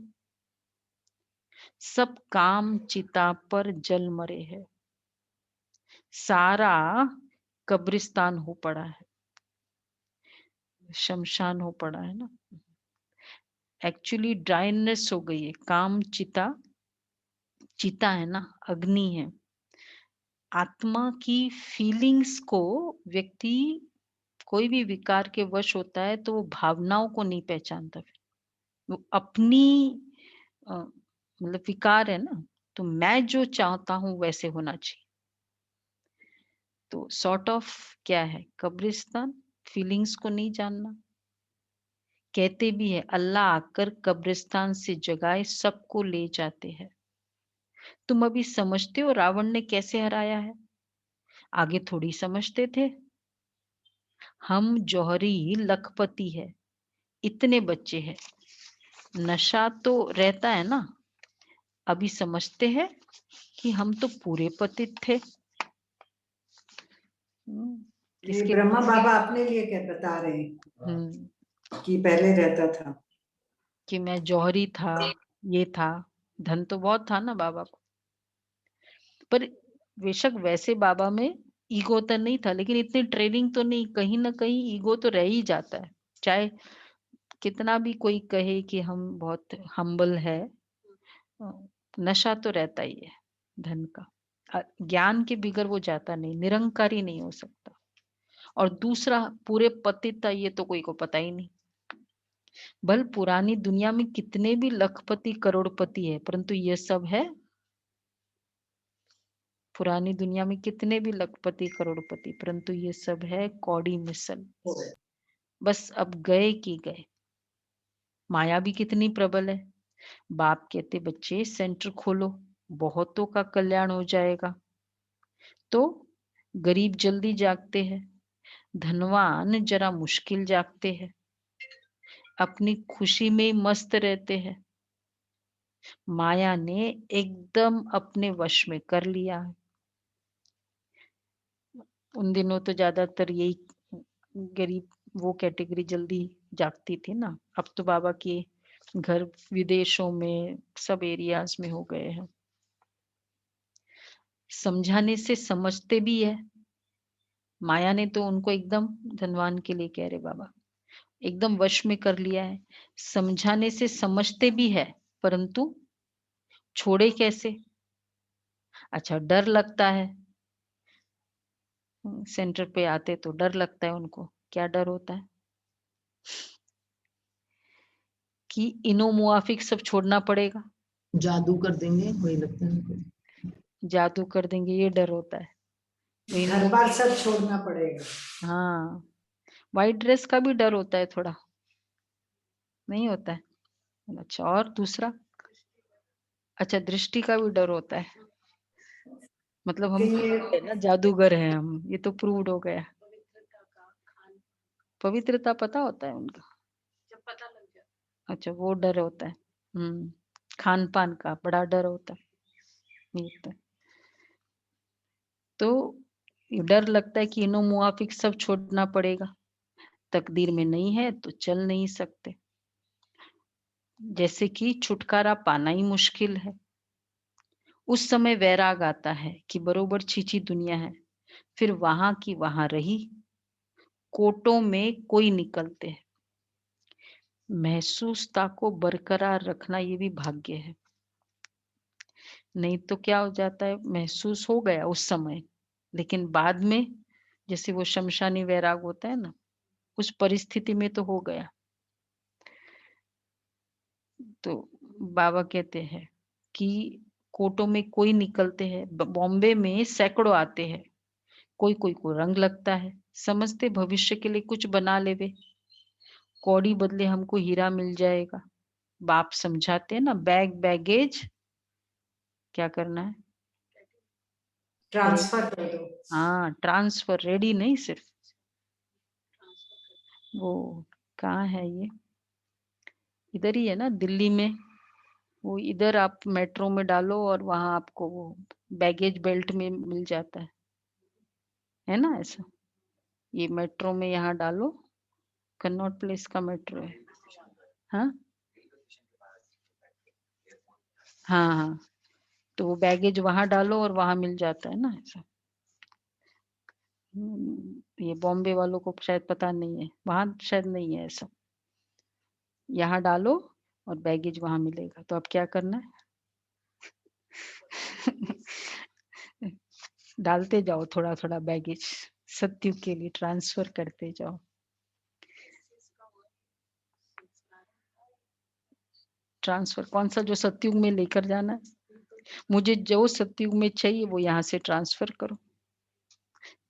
Speaker 1: सब काम चिता पर जल मरे है, सारा कब्रिस्तान हो पड़ा है, शमशान हो पड़ा है ना। एक्चुअली ड्राइनेस हो गई है। काम चिता, चिता है ना, अग्नि है। आत्मा की फीलिंग्स को व्यक्ति कोई भी विकार के वश होता है तो वो भावनाओं को नहीं पहचानता। फिर वो अपनी मतलब विकार है ना, तो मैं जो चाहता हूं वैसे होना चाहिए। तो सॉर्ट ऑफ क्या है, कब्रिस्तान, फीलिंग्स को नहीं जानना। कहते भी है अल्लाह आकर कब्रिस्तान से जगाए सबको ले जाते हैं। तुम अभी समझते हो रावण ने कैसे हराया है, आगे थोड़ी समझते थे। हम जौहरी लखपति है, इतने बच्चे हैं, नशा तो रहता है ना। अभी समझते हैं कि हम तो पूरे पतित थे।
Speaker 2: ये
Speaker 1: किसके
Speaker 2: ब्रह्मा बाबा अपने लिए क्या बता रहे हैं कि पहले रहता था,
Speaker 1: कि मैं जौहरी था, ये था। धन तो बहुत था ना बाबा को, पर बेशक वैसे बाबा में ईगो तो नहीं था, लेकिन इतनी ट्रेनिंग तो नहीं। कहीं ना कहीं ईगो तो रह ही जाता है, चाहे कितना भी कोई कहे कि हम बहुत हम्बल है। नशा तो रहता ही है धन का। ज्ञान के बिगर वो जाता नहीं, निरंकारी नहीं हो सकता। और दूसरा पूरे पतित था, ये तो कोई को पता ही नहीं। भल पुरानी दुनिया में कितने भी लखपति करोड़पति है, परंतु ये सब है। पुरानी दुनिया में कितने भी लखपति करोड़पति, परंतु ये सब है कौड़ी मिसल। बस अब गए कि गए। माया भी कितनी प्रबल है। बाप कहते बच्चे सेंटर खोलो, बहुतों का कल्याण हो जाएगा। तो गरीब जल्दी जागते हैं, धनवान जरा मुश्किल जागते हैं, अपनी खुशी में मस्त रहते हैं। माया ने एकदम अपने वश में कर लिया है। उन दिनों तो ज्यादातर यही गरीब वो कैटेगरी जल्दी जागती थी ना। अब तो बाबा के घर विदेशों में सब एरियाज में हो गए हैं। समझाने से समझते भी है। माया ने तो उनको एकदम धनवान के लिए कह रहे बाबा, एकदम वश में कर लिया है। समझाने से समझते भी है, परंतु छोड़े कैसे? अच्छा, डर लगता है। सेंटर पे आते तो डर लगता है उनको। क्या डर होता है? कि इनो मुआफिक सब छोड़ना पड़ेगा,
Speaker 4: जादू कर देंगे, वही लगता है उनको।
Speaker 1: जादू कर देंगे, ये डर होता है। तो इन
Speaker 2: घर
Speaker 1: लोग
Speaker 2: बार सब छोड़ना पड़ेगा।
Speaker 1: हाँ, व्हाइट ड्रेस का भी डर होता है थोड़ा, नहीं होता है? अच्छा, और दूसरा? अच्छा, दृष्टि का भी डर होता है। मतलब हम
Speaker 2: कि ये
Speaker 1: है ना, जादूगर हैं हम, ये तो प्रूव्ड हो गया। पवित्रता पता होता है उनका, जब पता लग जाता। अच्छा, वो डर होता है। खान पान का बड़ा डर होता है, ये होता है। तो ये डर लगता है कि इनो मुआफिक सब छोड़ना पड़ेगा, तकदीर में नहीं है तो चल नहीं सकते। जैसे कि छुटकारा पाना ही मुश्किल है। उस समय वैराग आता है कि बरोबर छीछी दुनिया है, फिर वहां की वहां रही, कोटों में कोई निकलते हैं। महसूसता को बरकरार रखना ये भी भाग्य है। नहीं तो क्या हो जाता है, महसूस हो गया उस समय, लेकिन बाद में जैसे वो शमशानी वैराग होता है ना, उस परिस्थिति में तो हो गया। तो बाबा कहते हैं कि कोटों में कोई निकलते हैं, बॉम्बे में सैकड़ों आते हैं, कोई कोई को रंग लगता है, समझते भविष्य के लिए कुछ बना लेवे, कौड़ी बदले हमको हीरा मिल जाएगा। बाप समझाते हैं ना, बैगेज क्या करना है,
Speaker 2: ट्रांसफर कर दो।
Speaker 1: हाँ, ट्रांसफर रेडी नहीं, सिर्फ वो कहाँ है, ये इधर ही है ना, दिल्ली में। वो इधर आप मेट्रो में डालो और वहां आपको वो बैगेज बेल्ट में मिल जाता है ना ऐसा। ये मेट्रो में यहाँ डालो, कन्नॉट प्लेस का मेट्रो है। हाँ हाँ हाँ, तो वो बैगेज वहां डालो और वहां मिल जाता है ना ऐसा। ये बॉम्बे वालों को शायद पता नहीं है, वहां शायद नहीं है ऐसा। यहाँ डालो और बैगेज वहां मिलेगा। तो अब क्या करना है? डालते जाओ थोड़ा थोड़ा बैगेज, सत्युग के लिए ट्रांसफर करते जाओ। ट्रांसफर कौन सा? जो सत्युग में लेकर जाना है। मुझे जो सत्युग में चाहिए वो यहाँ से ट्रांसफर करो।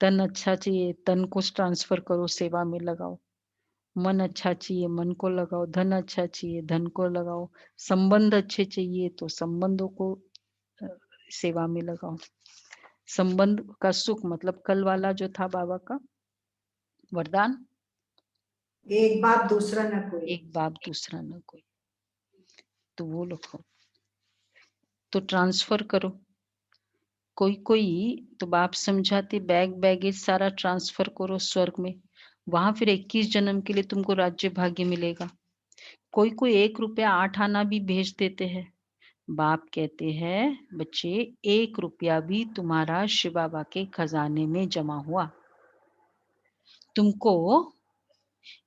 Speaker 1: तन अच्छा चाहिए, तन को ट्रांसफर करो, सेवा में लगाओ। मन अच्छा चाहिए, मन को लगाओ। धन अच्छा चाहिए, धन को लगाओ। संबंध अच्छे चाहिए तो संबंधों को सेवा में लगाओ। संबंध का सुख, मतलब कल वाला जो था बाबा का वरदान,
Speaker 2: एक बाप दूसरा न कोई।
Speaker 1: एक बाप दूसरा न कोई, तो वो लिखो। तो ट्रांसफर करो। कोई कोई तो बाप समझाते बैगेज सारा ट्रांसफर करो स्वर्ग में, वहां फिर 21 जन्म के लिए तुमको राज्य भाग्य मिलेगा। कोई कोई 1 रुपया 8 आना भी भेज देते हैं। बाप कहते हैं बच्चे, 1 रुपया भी तुम्हारा शिव बाबा के खजाने में जमा हुआ, तुमको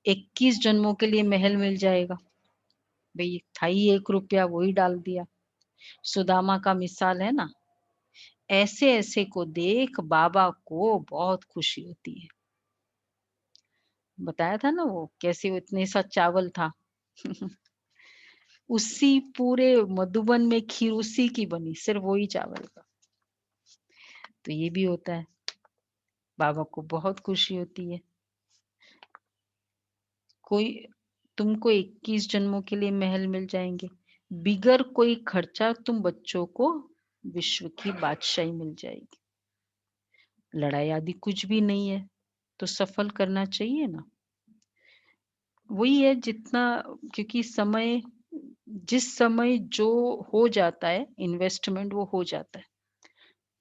Speaker 1: 21 जन्मों के लिए महल मिल जाएगा। भाई था ही 1 रुपया, वही डाल दिया। सुदामा का मिसाल है ना। ऐसे ऐसे को देख बाबा को बहुत खुशी होती है। बताया था ना वो कैसे, वो इतने सा चावल था उसी पूरे मधुबन में खीर उसी की बनी, सिर्फ वही चावल का। तो ये भी होता है, बाबा को बहुत खुशी होती है। कोई तुमको 21 जन्मों के लिए महल मिल जाएंगे, बिगर कोई खर्चा तुम बच्चों को विश्व की बादशाही मिल जाएगी। लड़ाई आदि कुछ भी नहीं है, तो सफल करना चाहिए ना। वही है जितना, क्योंकि समय जिस समय जो हो जाता है इन्वेस्टमेंट, वो हो जाता है,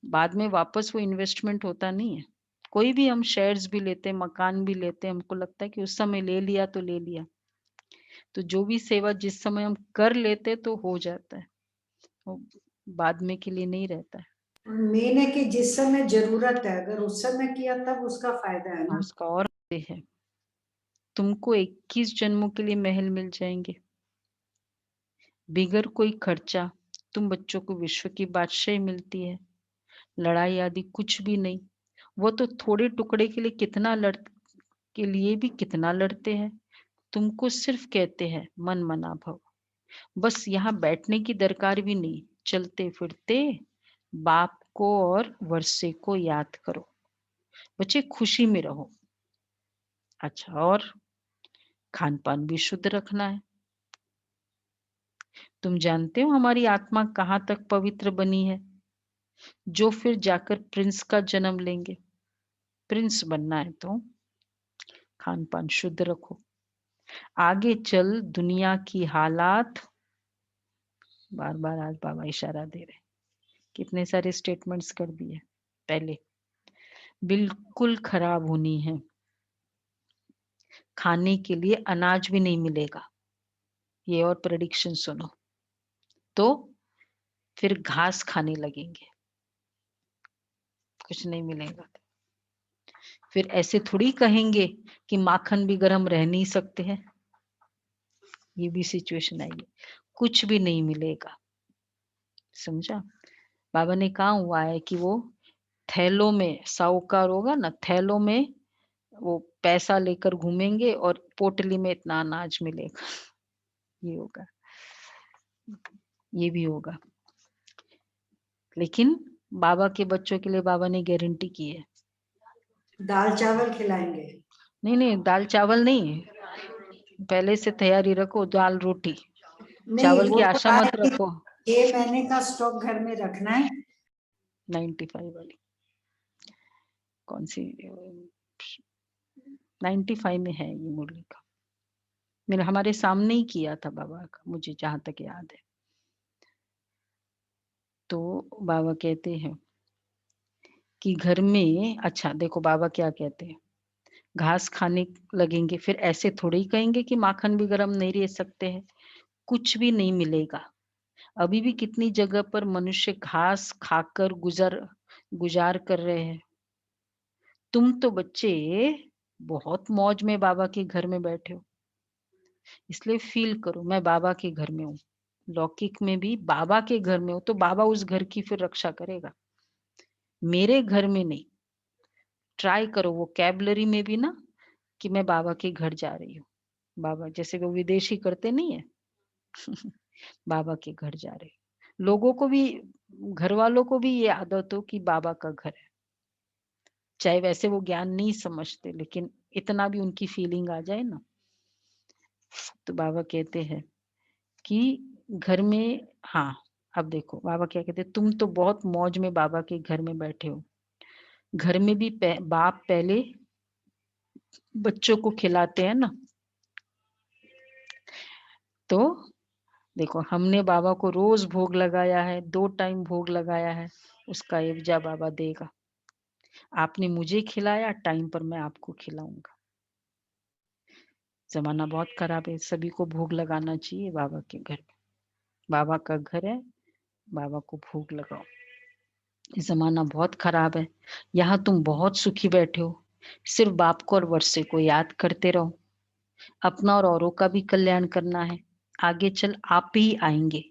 Speaker 1: बाद में वापस वो इन्वेस्टमेंट होता नहीं है। कोई भी हम शेयर्स भी लेते हैं, मकान भी लेते हैं, हमको लगता है कि उस समय ले लिया तो ले लिया। तो जो भी सेवा जिस समय हम कर लेते तो हो जाता है, वो बाद में के लिए नहीं रहता है।
Speaker 2: मेन है कि जिस समय जरूरत है, अगर उस समय किया तब उसका फायदा है ना।
Speaker 1: उसका और है, तुमको 21 जन्मों के लिए महल मिल जाएंगे, बिगर कोई खर्चा। तुम बच्चों को विश्व की बादशाही मिलती है, लड़ाई आदि कुछ भी नहीं। वो तो थोड़े टुकड़े के लिए कितना लड़ते हैं। तुमको सिर्फ कहते हैं मन मना भव, बस यहाँ बैठने की दरकार भी नहीं, चलते फिरते बाप को और वर्षे को याद करो। बच्चे खुशी में रहो। अच्छा, और खान पान भी शुद्ध रखना है। तुम जानते हो हमारी आत्मा कहाँ तक पवित्र बनी है, जो फिर जाकर प्रिंस का जन्म लेंगे। प्रिंस बनना है तो खान पान शुद्ध रखो। आगे चल दुनिया की हालात, बार बार आज बाबा इशारा दे रहे, कितने सारे स्टेटमेंट्स कर दिए पहले, बिल्कुल खराब होनी है। खाने के लिए अनाज भी नहीं मिलेगा, ये और प्रेडिक्शन सुनो। तो फिर घास खाने लगेंगे, कुछ नहीं मिलेगा। फिर ऐसे थोड़ी कहेंगे कि माखन भी गरम रह नहीं सकते हैं, ये भी सिचुएशन आई है, कुछ भी नहीं मिलेगा। समझा? बाबा ने कहा हुआ है कि वो थैलों में, साहूकार होगा ना, थैलों में वो पैसा लेकर घूमेंगे और पोटली में इतना अनाज मिलेगा। ये होगा, ये भी होगा। लेकिन बाबा के बच्चों के लिए बाबा ने गारंटी की है,
Speaker 2: दाल चावल खिलाएंगे।
Speaker 1: नहीं नहीं, दाल चावल नहीं, पहले से तैयारी रखो, दाल रोटी,
Speaker 2: नहीं,
Speaker 1: चावल
Speaker 2: वो
Speaker 1: की
Speaker 2: तो
Speaker 1: आशा मत
Speaker 2: आएगी,
Speaker 1: रखो।
Speaker 2: 6 महीने का स्टॉक घर में रखना है।
Speaker 1: 95 वाली कौन सी, 95 में है ये मुरली का, मेरे हमारे सामने ही किया था बाबा का, मुझे जहां तक याद है। तो बाबा कहते हैं कि घर में, अच्छा देखो बाबा क्या कहते हैं, घास खाने लगेंगे, फिर ऐसे थोड़े ही कहेंगे कि माखन भी गरम नहीं रह सकते हैं, कुछ भी नहीं मिलेगा। अभी भी कितनी जगह पर मनुष्य घास खाकर गुजार कर रहे हैं। तुम तो बच्चे बहुत मौज में बाबा के घर में बैठे हो, इसलिए फील करो मैं बाबा के घर में हूँ। लौकिक में भी बाबा के घर में हो तो बाबा उस घर की फिर रक्षा करेगा, मेरे घर में नहीं। ट्राई करो वो कैबलरी में भी ना, कि मैं बाबा के घर जा रही हूँ, बाबा जैसे वो विदेशी करते नहीं है। बाबा के घर जा रहे हो, लोगों को भी, घर वालों को भी ये आदत हो कि बाबा का घर है, चाहे वैसे वो ज्ञान नहीं समझते, लेकिन इतना भी उनकी फीलिंग आ जाए ना। तो बाबा कहते हैं कि घर में, हाँ अब देखो बाबा क्या कहते हैं, तुम तो बहुत मौज में बाबा के घर में बैठे हो। घर में भी बाप पहले बच्चों को खिलाते हैं ना। तो देखो हमने बाबा को रोज भोग लगाया है, 2 टाइम भोग लगाया है, उसका एवजा बाबा देगा। आपने मुझे खिलाया, टाइम पर मैं आपको खिलाऊंगा। जमाना बहुत खराब है, सभी को भोग लगाना चाहिए बाबा के घर में, बाबा का घर है, बाबा को भोग लगाओ। जमाना बहुत खराब है, यहाँ तुम बहुत सुखी बैठे हो, सिर्फ बाप को और वर्षे को याद करते रहो। अपना और औरों का भी कल्याण करना है, आगे चल आप ही आएंगे,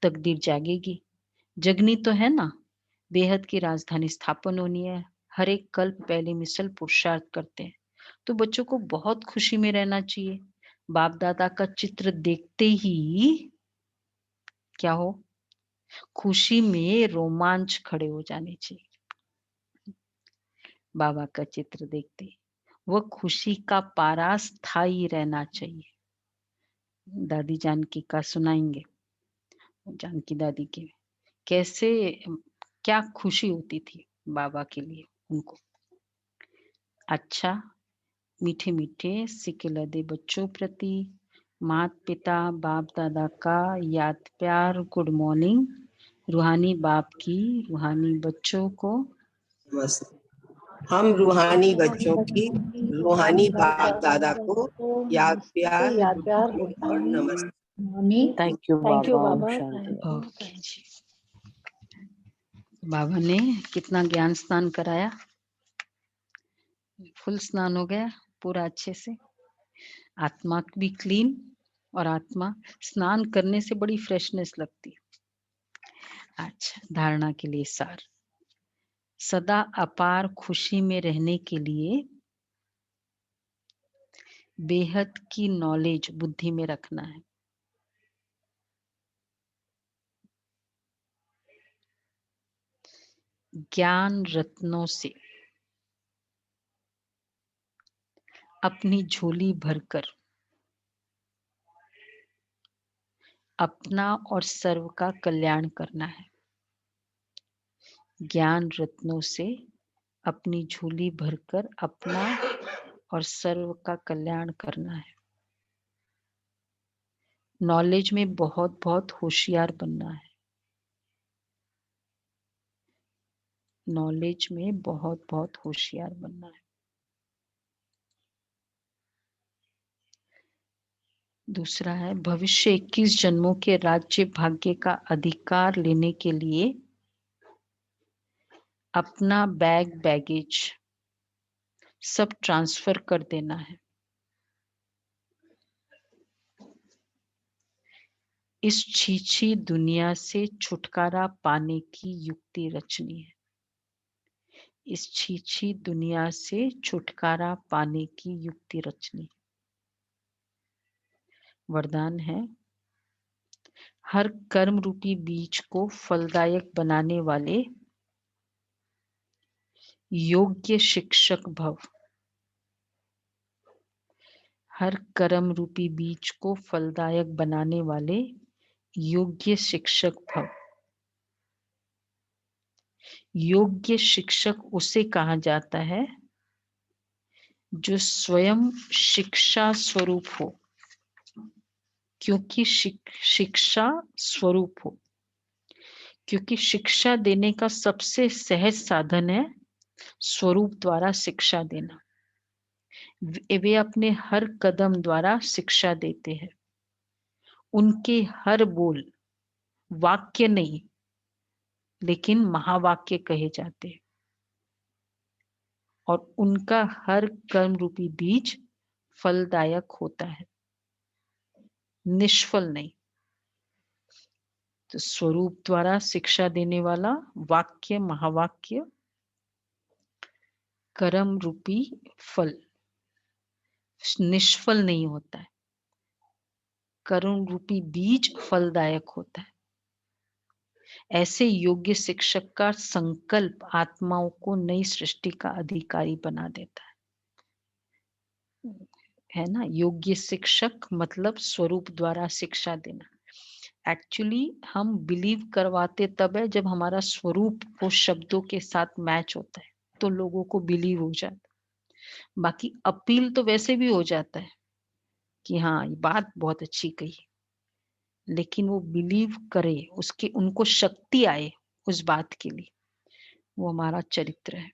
Speaker 1: तकदीर जागेगी, जगनी तो है ना। बेहद की राजधानी स्थापन होनी है, हर एक कल्प पहले मिसल पुरुषार्थ करते हैं। तो बच्चों को बहुत खुशी में रहना चाहिए, बाप दादा का चित्र देखते ही क्या हो, खुशी में रोमांच खड़े हो जाने चाहिए। बाबा का चित्र देखते वह खुशी का पारा स्थायी रहना चाहिए। दादी जानकी का सुनाएंगे, जानकी दादी के कैसे, क्या खुशी होती थी बाबा के लिए उनको। अच्छा, मीठे मीठे सिके लदे बच्चों प्रति माता पिता बाप दादा का याद प्यार गुड मॉर्निंग। रूहानी बाप की रूहानी बच्चों को
Speaker 5: नमस्ते। हम रूहानी बच्चों की रूहानी बाप दादा को याद प्यार और नमस्ते।
Speaker 6: थैंक यू बाबा। ओम शांति।
Speaker 1: ओके जी। बाबा ने कितना ज्ञान स्नान कराया, फुल स्नान हो गया पूरा अच्छे से, आत्मा भी क्लीन, और आत्मा स्नान करने से बड़ी फ्रेशनेस लगती है। अच्छा, धारणा के लिए सार, सदा अपार खुशी में रहने के लिए बेहद की नॉलेज बुद्धि में रखना है। ज्ञान रत्नों से अपनी झोली भरकर अपना और सर्व का कल्याण करना है। ज्ञान रत्नों से अपनी झोली भरकर अपना और सर्व का कल्याण करना है। नॉलेज में बहुत बहुत होशियार बनना है। नॉलेज में बहुत बहुत होशियार बनना है। दूसरा है, भविष्य 21 जन्मों के राज्य भाग्य का अधिकार लेने के लिए अपना बैगेज सब ट्रांसफर कर देना है। इस छीछी दुनिया से छुटकारा पाने की युक्ति रचनी है। इस छीछी दुनिया से छुटकारा पाने की युक्ति रचनी है। वरदान है, हर कर्म रूपी बीज को फलदायक बनाने वाले योग्य शिक्षक भव। हर कर्म रूपी बीज को फलदायक बनाने वाले योग्य शिक्षक भव। योग्य शिक्षक उसे कहा जाता है जो स्वयं शिक्षा स्वरूप हो, क्योंकि शिक्षा स्वरूप हो, क्योंकि शिक्षा देने का सबसे सहज साधन है स्वरूप द्वारा शिक्षा देना। वे अपने हर कदम द्वारा शिक्षा देते हैं। उनके हर बोल वाक्य नहीं लेकिन महावाक्य कहे जाते हैं, और उनका हर कर्म रूपी बीज फलदायक होता है, निष्फल नहीं। तो स्वरूप द्वारा शिक्षा देने वाला वाक्य महावाक्य कर्म रूपी फल निष्फल नहीं होता है। कर्म रूपी बीज फलदायक होता है। ऐसे योग्य शिक्षक का संकल्प आत्माओं को नई सृष्टि का अधिकारी बना देता है ना। योग्य शिक्षक मतलब स्वरूप द्वारा शिक्षा देना। एक्चुअली हम बिलीव करवाते तब है जब हमारा स्वरूप वो शब्दों के साथ मैच होता है, तो लोगों को बिलीव हो जाता है। बाकी अपील तो वैसे भी हो जाता है कि हाँ ये बात बहुत अच्छी कही, लेकिन वो बिलीव करे, उसके उनको शक्ति आए उस बात के लिए, वो हमारा चरित्र है।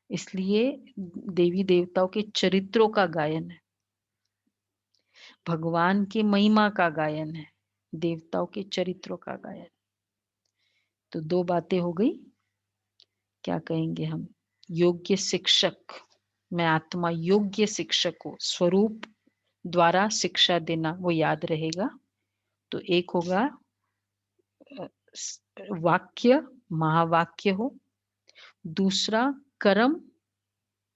Speaker 1: इसलिए देवी देवताओं के चरित्रों का गायन है, भगवान की महिमा का गायन है, देवताओं के चरित्रों का गायन। तो दो बातें हो गई। क्या कहेंगे हम? योग्य शिक्षक, मैं आत्मा योग्य शिक्षक को स्वरूप द्वारा शिक्षा देना, वो याद रहेगा। तो एक होगा वाक्य महावाक्य हो, दूसरा कर्म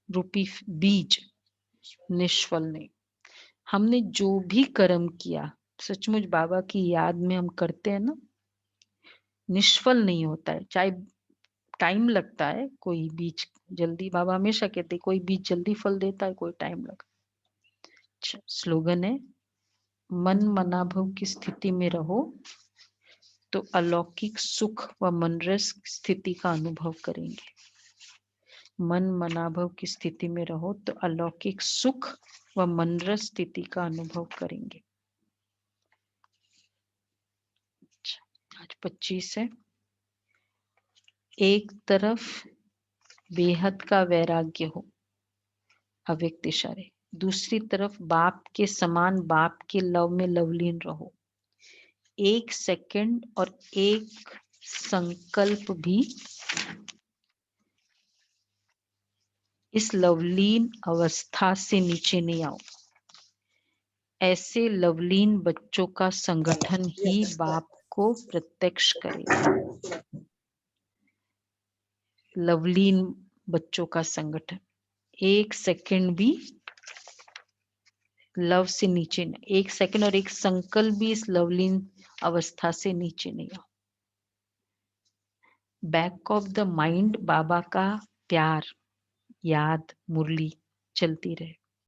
Speaker 1: रूपी बीज निष्फल नहीं। हमने जो भी कर्म किया सचमुच बाबा की याद में हम करते हैं ना, निष्फल नहीं होता है। चाहे टाइम लगता है, कोई बीज जल्दी, बाबा हमेशा कहते कोई बीज जल्दी फल देता है, कोई टाइम लगा। स्लोगन है, मन मनाभव की स्थिति में रहो तो अलौकिक सुख व मनरस स्थिति का अनुभव करेंगे। मन मनाभव की स्थिति में रहो तो अलौकिक सुख वह मनरस स्थिति का अनुभव करेंगे। आज 25 है। एक तरफ बेहद का वैराग्य हो, अव्यक्त इशारे, दूसरी तरफ बाप के समान बाप के लव में लवलीन रहो। एक सेकंड और एक संकल्प भी इस लवलीन अवस्था से नीचे नहीं आओ। ऐसे लवलीन बच्चों का संगठन ही बाप को प्रत्यक्ष करेगा। लवलीन बच्चों का संगठन, एक सेकंड भी लव से नीचे नहीं, एक सेकंड और एक संकल्प भी इस लवलीन अवस्था से नीचे नहीं आओ। बैक ऑफ द माइंड बाबा का प्यार, याद, मुरली चलती रहे।